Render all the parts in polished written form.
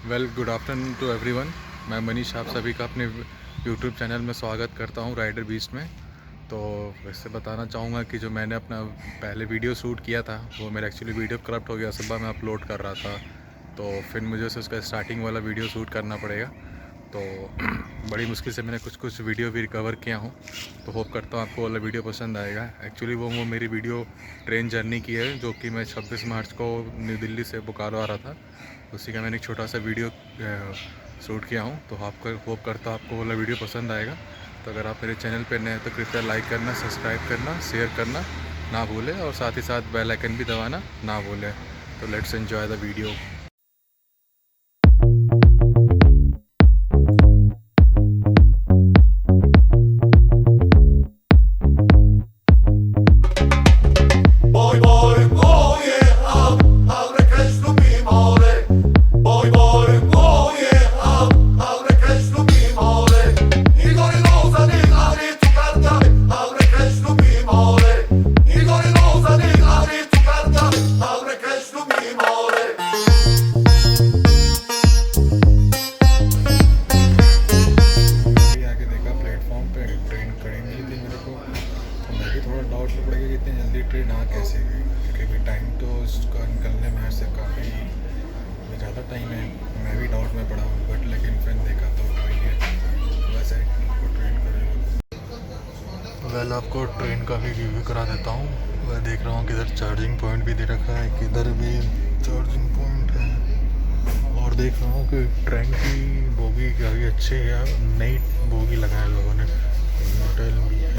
Well good afternoon to everyone. मैं मनीष आप सभी का अपने यूट्यूब चैनल में स्वागत करता हूं राइडर बीस्ट में। तो वैसे बताना चाहूँगा कि जो मैंने अपना पहले वीडियो शूट किया था वो मेरा एक्चुअली वीडियो करप्ट हो गया, सुबह मैं अपलोड कर रहा था तो फिर मुझे उसका स्टार्टिंग वाला वीडियो शूट करना पड़ेगा। तो बड़ी मुश्किल से मैंने कुछ वीडियो भी रिकवर किया हूँ, तो होप करता हूँ आपको वाला वीडियो पसंद आएगा। एक्चुअली वो मेरी वीडियो ट्रेन जर्नी की है, जो कि मैं 26 मार्च को न्यू दिल्ली से बोकारो आ रहा था, उसी का मैंने एक छोटा सा वीडियो शूट किया हूँ। तो आपको होप करता हूँ आपको वाला वीडियो पसंद आएगा। तो अगर आप मेरे चैनल पर नए हैं तो कृपया लाइक करना, सब्सक्राइब करना, शेयर करना ना भूलें और साथ ही साथ बेल आइकन भी दबाना ना भूलें। तो लेट्स एंजॉय द वीडियो। इतनी जल्दी ट्रेन आ कैसे गई, क्योंकि अभी टाइम तो उसका निकलने में से काफ़ी ज़्यादा टाइम है। मैं भी डाउट में पड़ा हूँ, बट लेकिन फिर देखा तो वही है, वैसे आपको ट्रेन करेगा। वेल आपको ट्रेन का भी रिव्यू करा देता हूँ। मैं देख रहा हूँ कि इधर चार्जिंग पॉइंट भी दे रखा है, किधर भी चार्जिंग पॉइंट है। और देख रहा हूँ कि ट्रेन की बोगी काफ़ी अच्छी है, नई बोगी लगाए लोगों ने, होटल भी है।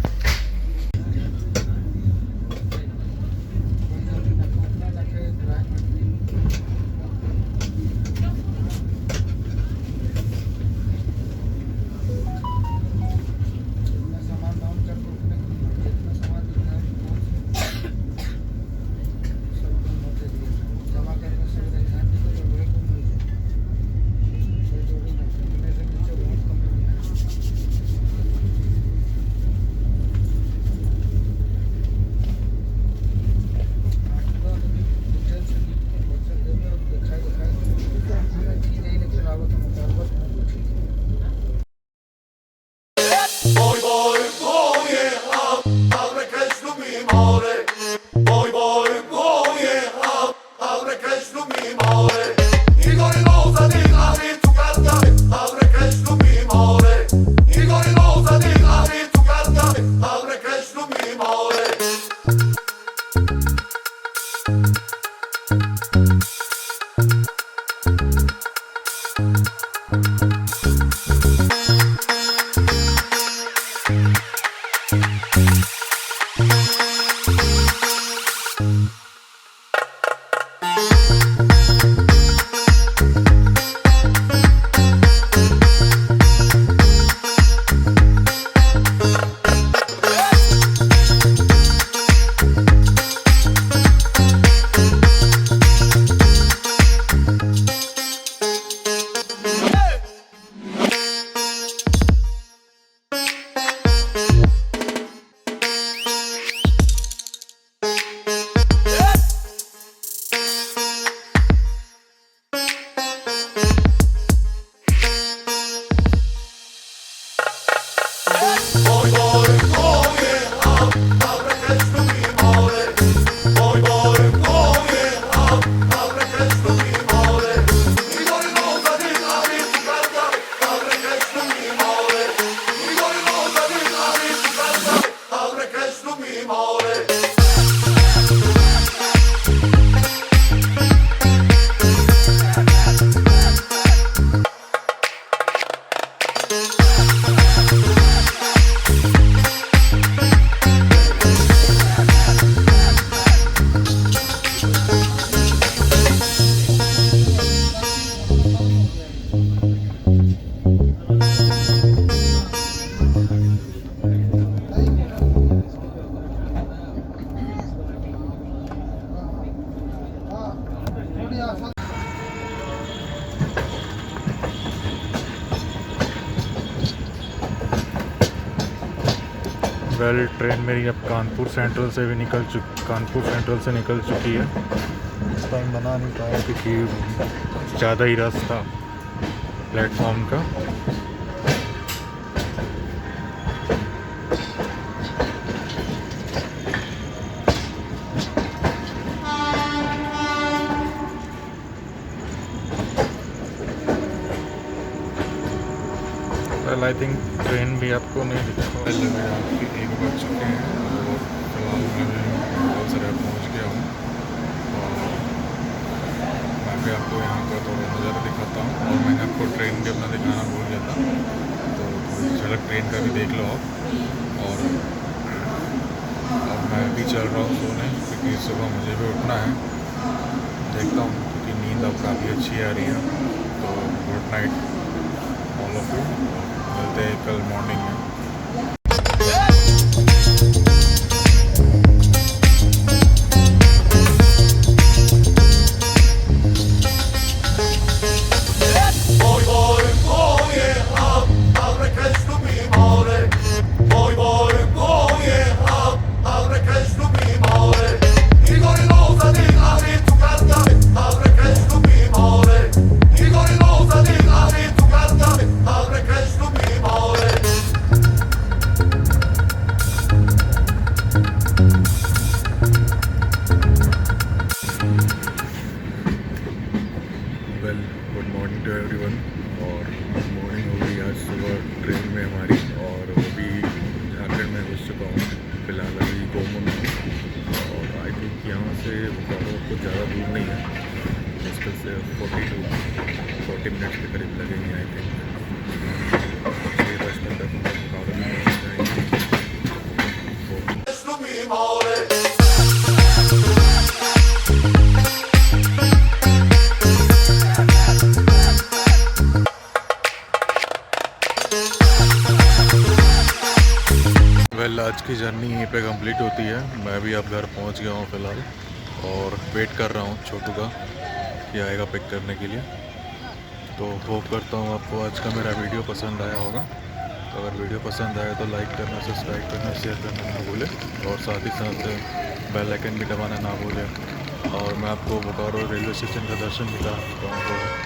वेल ट्रेन मेरी अब कानपुर सेंट्रल से निकल चुकी है। इस टाइम बना नहीं पाया क्योंकि ज़्यादा ही रश था, प्लेटफॉर्म का। वेल आई थिंक ट्रेन भी आपको नहीं दिखा लगे आपकी 1 बज चुके हैं और फिलहाल मैं बहुत पहुँच गया हूँ और मैं भी आपको यहाँ का थोड़ा नज़ारा दिखाता हूँ। और मैंने आपको ट्रेन भी अपना दिखाना भूल गया था, तो झलक ट्रेन का भी देख लो आप। और अब मैं भी चल रहा हूँ सोने, क्योंकि सुबह मुझे भी उठना है। देखता हूँ क्योंकि नींद अब काफ़ी अच्छी आ रही है। तो good night all of you, मिलते हैं कल मॉर्निंग में। Well good morning to everyone. और गुड मॉर्निंग हो गई आज सुबह ट्रेन में हमारी, और वो भी झारखंड में घुस चुका हूँ। फिलहाल अभी गोमो में हूँ और आई थिंक यहाँ से बोकारो कुछ ज़्यादा दूर नहीं है, मुश्किल से 40 मिनट्स के करीब लगेंगे आई थिंक। 6-10 मिनट तक बोकारो में पहुँच जाएंगे। वेल आज की जर्नी यहीं पे कंप्लीट होती है। मैं भी अब घर पहुंच गया हूं फ़िलहाल, और वेट कर रहा हूं छोटू का कि आएगा पिक करने के लिए। तो होप करता हूं आपको आज का मेरा वीडियो पसंद आया होगा। तो अगर वीडियो पसंद आया तो लाइक करना, सब्सक्राइब करना, शेयर करना ना भूलें, और साथ ही साथ बेल आइकन भी दबाना ना भूलें। और मैं आपको बोकारो रेलवे स्टेशन का दर्शन भी करा सकता हूँ।